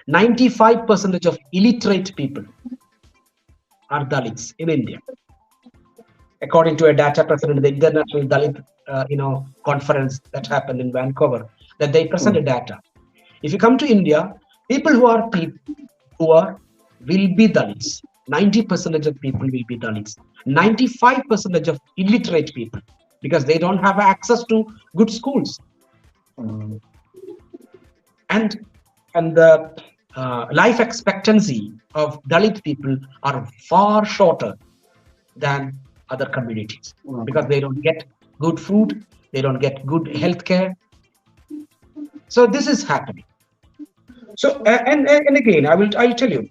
Speaker 2: 95% of illiterate people are Dalits in India, according to a data presented in the International Dalit conference that happened in Vancouver, that they presented data. If you come to India, people who are poor will be Dalits. 90% of people will be Dalits. 95% of illiterate people, because they don't have access to good schools. And the life expectancy of Dalit people are far shorter than other communities, because they don't get good food, they don't get good health care. So this is happening. So and again, I'll tell you,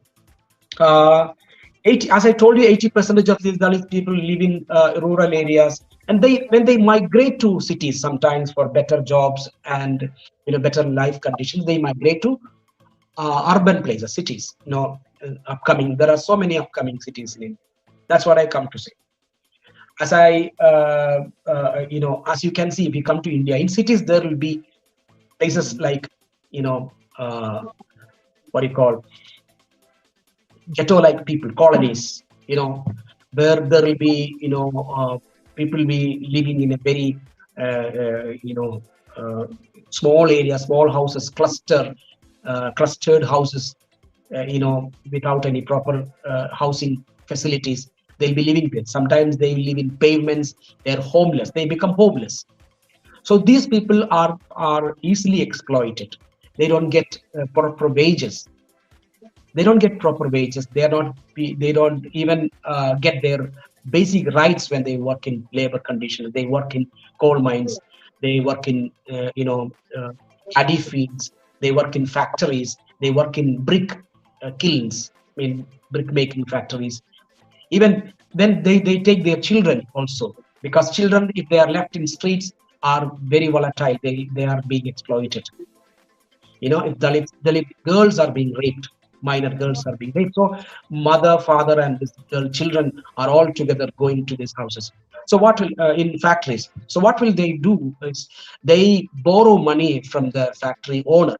Speaker 2: 80, as I told you, 80% of these Dalit people live in rural areas, and when they migrate to cities, sometimes for better jobs and better life conditions, they migrate to urban places, cities. Upcoming. There are so many upcoming cities in India. That's what I come to say. As as you can see, if you come to India, in cities there will be places like what do you call, ghetto-like people, colonies, where there will be, people be living in a very, small area, small houses, clustered houses, without any proper housing facilities. They'll be living there. Sometimes they live in pavements. They're homeless. They become homeless. So these people are easily exploited. They don't get proper wages. They don't get proper wages. They don't even get their basic rights when they work in labor conditions. They work in coal mines. They work in paddy fields. They work in factories. They work in brick kilns. Brick making factories. Even then, they take their children also, because children, if they are left in streets, are very volatile. They are being exploited. If Dalit girls are being raped, minor girls are being raped. So mother, father, and this girl children are all together going to these houses. So what will in factories? So what will they do is they borrow money from the factory owner.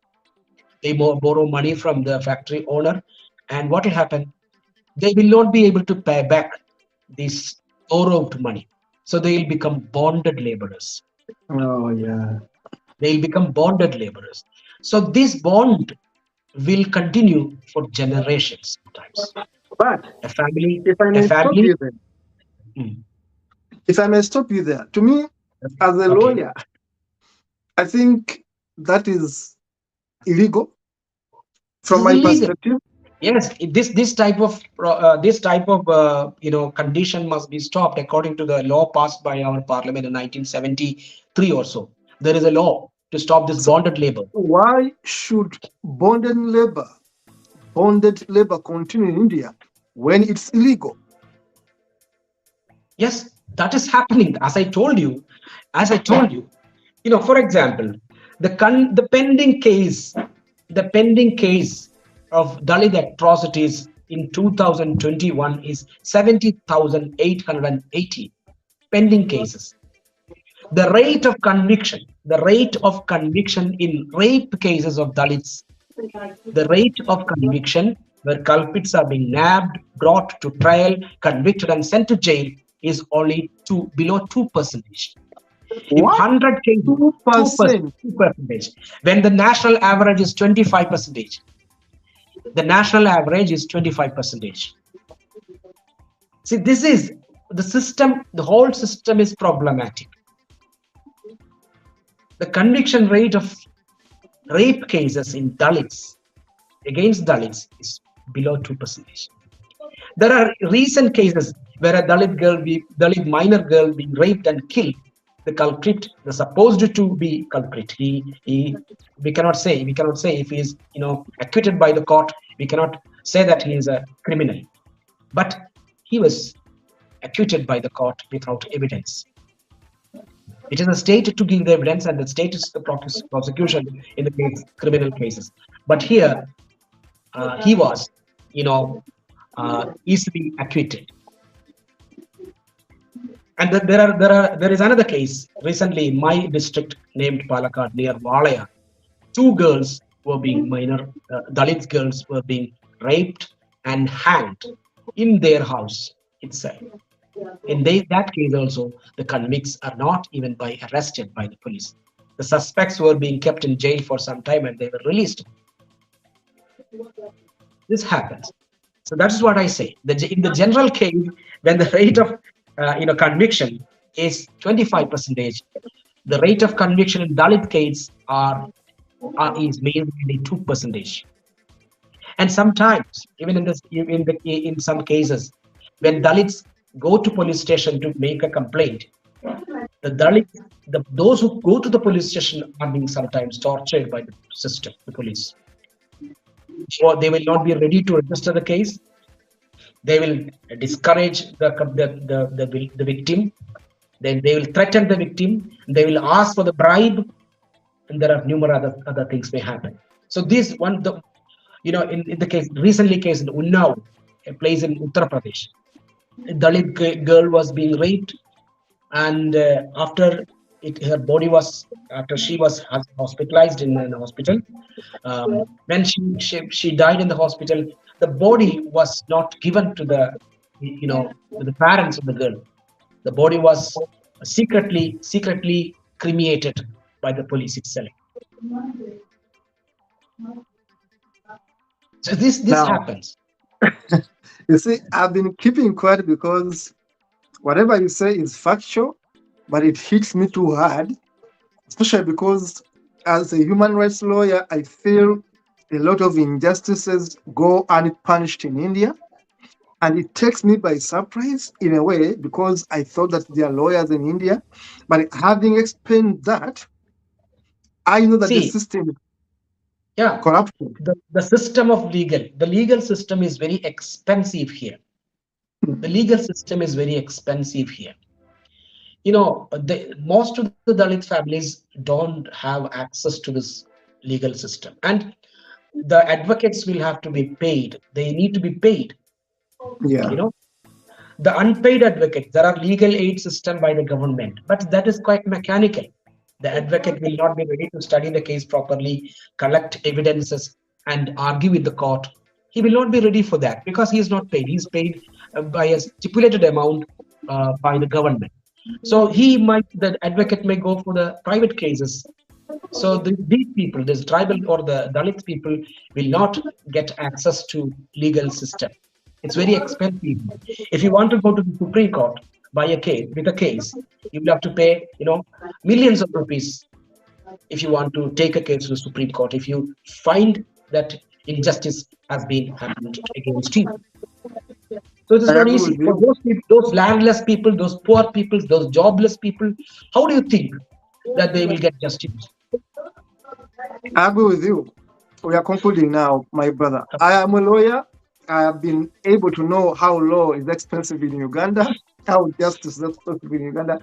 Speaker 2: They borrow money from the factory owner, and what will happen? They will not be able to pay back this borrowed money. So they will become bonded laborers.
Speaker 1: Oh, yeah.
Speaker 2: They will become bonded laborers. So this bond will continue for generations sometimes.
Speaker 1: But
Speaker 2: A family,
Speaker 1: if I may stop you there, if I may stop you there, to me, as a lawyer, I think that is illegal from my perspective.
Speaker 2: Yes, this type of condition must be stopped according to the law passed by our parliament in 1973 or so. There is a law to stop this bonded labor.
Speaker 1: Why should bonded labor continue in India when it's illegal?
Speaker 2: Yes, that is happening. As I told you, for example, the pending case of Dalit atrocities in 2021 is 70,880 pending cases. The rate of conviction in rape cases of Dalits, the rate of conviction where culprits are being nabbed, brought to trial, convicted, and sent to jail is only below 2%. If 100 cases, 2%, when the national average is 25%. The national average is 25%. See, this is the system. The whole system is problematic. The conviction rate of rape cases in Dalits, against Dalits, is below 2%. There are recent cases where a Dalit minor girl being raped and killed. The culprit, the supposed to be culprit, we cannot say if he is acquitted by the court. We cannot say that he is a criminal, but he was acquitted by the court without evidence. It is the state to give the evidence, and the state is the prosecution in the criminal cases. But here, he was, easily acquitted. And there is another case recently in my district named Palakkad near Valaya. 2 girls were being Dalit girls were being raped and hanged in their house itself. In that case also, the convicts are not even arrested by the police. The suspects were being kept in jail for some time and they were released. This happens. So that is what I say. In the general case, when the rate of conviction is 25%, the rate of conviction in Dalit case is mainly 2%. And sometimes, even in some cases, when Dalits go to police station to make a complaint, the Dalits, those who go to the police station are being sometimes tortured by the system, the police. Or they will not be ready to register the case. They will discourage the victim. Then they will threaten the victim. They will ask for the bribe, and there are numerous other things may happen. So this one, in the recent case in Unnao, a place in Uttar Pradesh, a Dalit girl was being raped, and after she was hospitalized in a hospital. When she died in the hospital, the body was not given to the parents of the girl. The body was secretly cremated by the police itself. So this
Speaker 1: Now,
Speaker 2: happens.
Speaker 1: you see, I've been keeping quiet because whatever you say is factual, but it hits me too hard, especially because as a human rights lawyer, I feel a lot of injustices go unpunished in India. And it takes me by surprise in a way because I thought that there are lawyers in India. But having explained that, I know that the system is corrupted.
Speaker 2: The system of the legal system is very expensive here. The legal system is very expensive here. Most of the Dalit families don't have access to this legal system, and the advocates will have to be paid. They need to be paid.
Speaker 1: Yeah.
Speaker 2: The unpaid advocates, there are legal aid system by the government, but that is quite mechanical. The advocate will not be ready to study the case properly, collect evidences, and argue with the court. He will not be ready for that because he is not paid. He is paid by a stipulated amount by the government. So the advocate may go for the private cases. So these people, this tribal or the Dalit people, will not get access to legal system. It's very expensive. If you want to go to the Supreme Court with a case, you will have to pay, millions of rupees if you want to take a case to the Supreme Court. If you find that injustice has been happened against you, so it is not easy for those people, those landless people, those poor people, those jobless people. How do you think that they will get justice?
Speaker 1: I agree with you. We are concluding now, my brother. I am a lawyer. I have been able to know how law is expensive in Uganda, how justice is expensive in Uganda.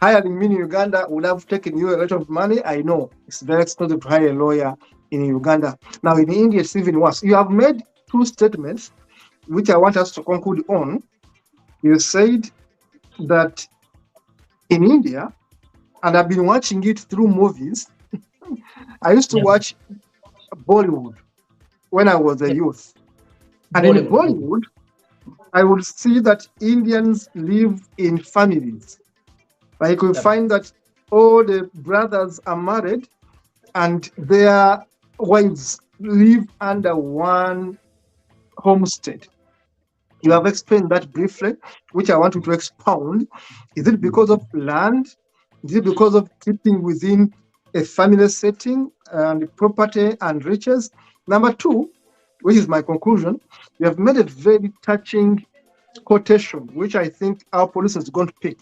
Speaker 1: Hiring me in Uganda would have taken you a lot of money. I know it's very expensive to hire a lawyer in Uganda. Now in India, it's even worse. You have made two statements, which I want us to conclude on. You said that in India, and I've been watching it through movies. I used to watch Bollywood when I was a youth. And in Bollywood, I would see that Indians live in families. Like we find that all the brothers are married and their wives live under one homestead. You have explained that briefly, which I want you to expound. Is it because of land? Is it because of keeping within a family setting and property and riches? Number two, which is my conclusion, you have made a very touching quotation, which I think our police is going to pick.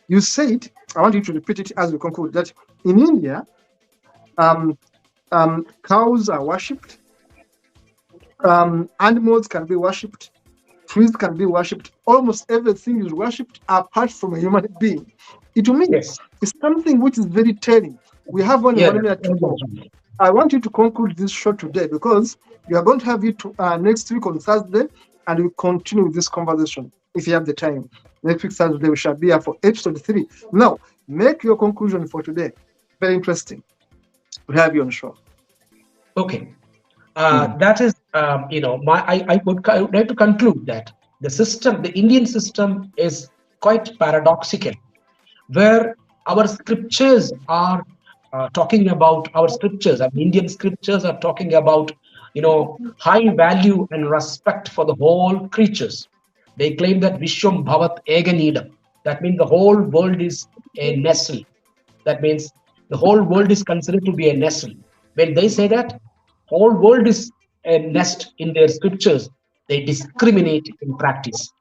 Speaker 1: You said, I want you to repeat it as we conclude, that in India, cows are worshipped, animals can be worshipped, trees can be worshipped, almost everything is worshipped apart from a human being. It to me is something which is very telling. We have one minute to go. I want you to conclude this show today because we are going to have it next week on Thursday, and we'll continue with this conversation if you have the time. Next week Thursday we shall be here for episode 3. Now, make your conclusion for today. Very interesting. We have you on the show.
Speaker 2: Okay. That is, I would like to conclude that the system, the Indian system is quite paradoxical, where our scriptures are talking about our scriptures, and Indian scriptures are talking about, high value and respect for the whole creatures. They claim that Vishwam Bhavat Eganidam. That means the whole world is a nestle. That means the whole world is considered to be a nestle. When they say that whole world is a nest in their scriptures, they discriminate in practice.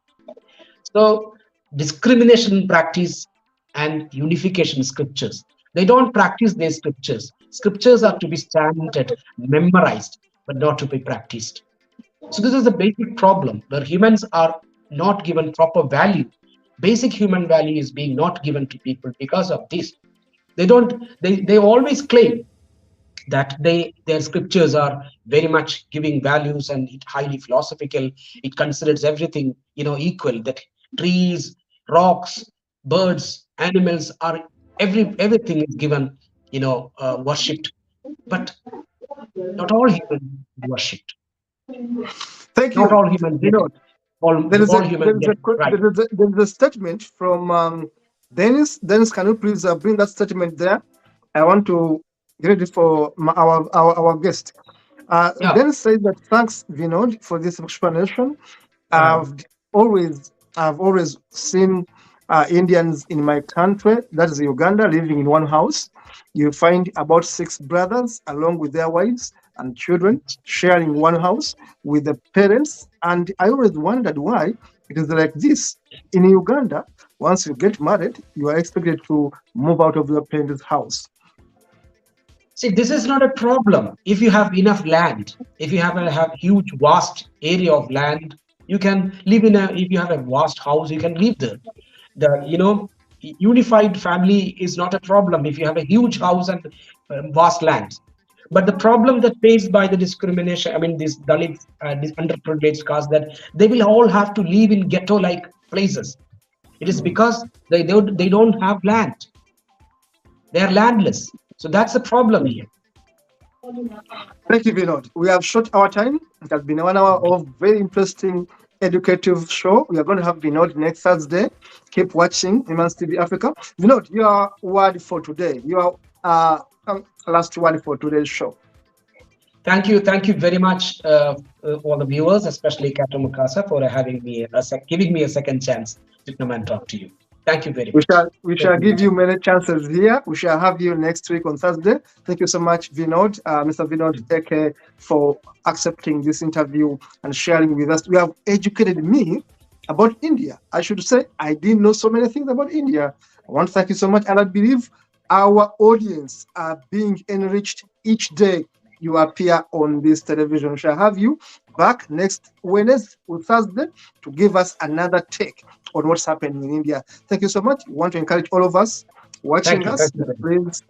Speaker 2: So discrimination in practice and unification scriptures. They don't practice their scriptures. Scriptures are to be chanted, memorized, but not to be practiced. So this is a basic problem where humans are not given proper value. Basic human value is being not given to people because of this. They always claim that their scriptures are very much giving values and it highly philosophical. It considers everything equal, that trees, rocks, birds, animals are everything is given worshipped, but not all humans worshipped.
Speaker 1: Thank
Speaker 2: Not
Speaker 1: you.
Speaker 2: all humans get it. All humans get it right.
Speaker 1: There is a statement from Dennis. Dennis, can you please bring that statement there? I want to get it for our guest.
Speaker 2: Yeah.
Speaker 1: Dennis says that thanks, Vinod, for this explanation.
Speaker 2: Yeah.
Speaker 1: I've always seen Indians in my country, that is Uganda, living in one house. You find about 6 brothers along with their wives and children sharing one house with the parents. And I always wondered why it is like this. In Uganda, once you get married, you are expected to move out of your parents' house.
Speaker 2: See, this is not a problem. If you have enough land, if you have a huge, vast area of land, you can live if you have a vast house, you can live there. Unified family is not a problem if you have a huge house and vast lands. But the problem that faced by the discrimination, I mean, these Dalits, these underprivileged castes, that they will all have to live in ghetto-like places. It is because they don't have land. They are landless. So that's the problem here.
Speaker 1: Thank you, Vinod. We have shot our time. It has been 1 hour of very interesting, educative show. We are going to have Vinod next Thursday. Keep watching Imans TV Africa. Vinod, your word for today. Your last word for today's show.
Speaker 2: Thank you very much, all the viewers, especially Kato Mukasa, for having me, giving me a second chance to come and talk to you. Thank you very much.
Speaker 1: We shall give you many chances here. We shall have you next week on Thursday. Thank you so much, Vinod, Mr. Vinod AK, for accepting this interview and sharing with us. You have educated me about India. I should say I didn't know so many things about India. I want to thank you so much, and I believe our audience are being enriched each day you appear on this television. We shall have you back next Wednesday or Thursday to give us another take on what's happening in India. Thank you so much. We want to encourage all of us watching us. Please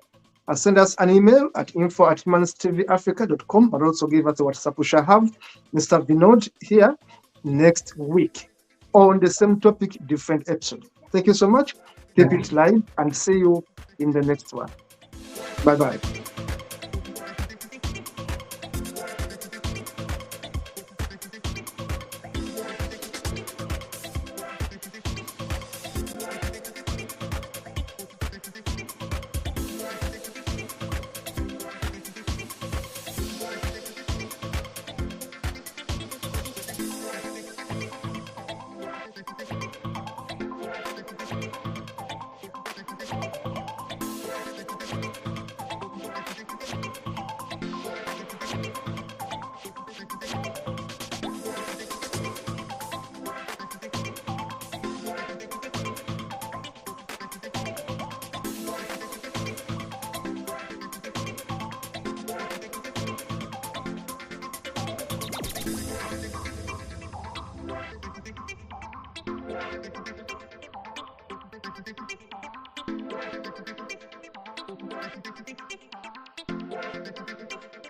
Speaker 1: send us an email at info@imanstvafrica.com, but also give us a WhatsApp. We shall have Mr. Vinod here next week on the same topic, different episode. Thank you so much. Keep it live and see you in the next one. Bye-bye.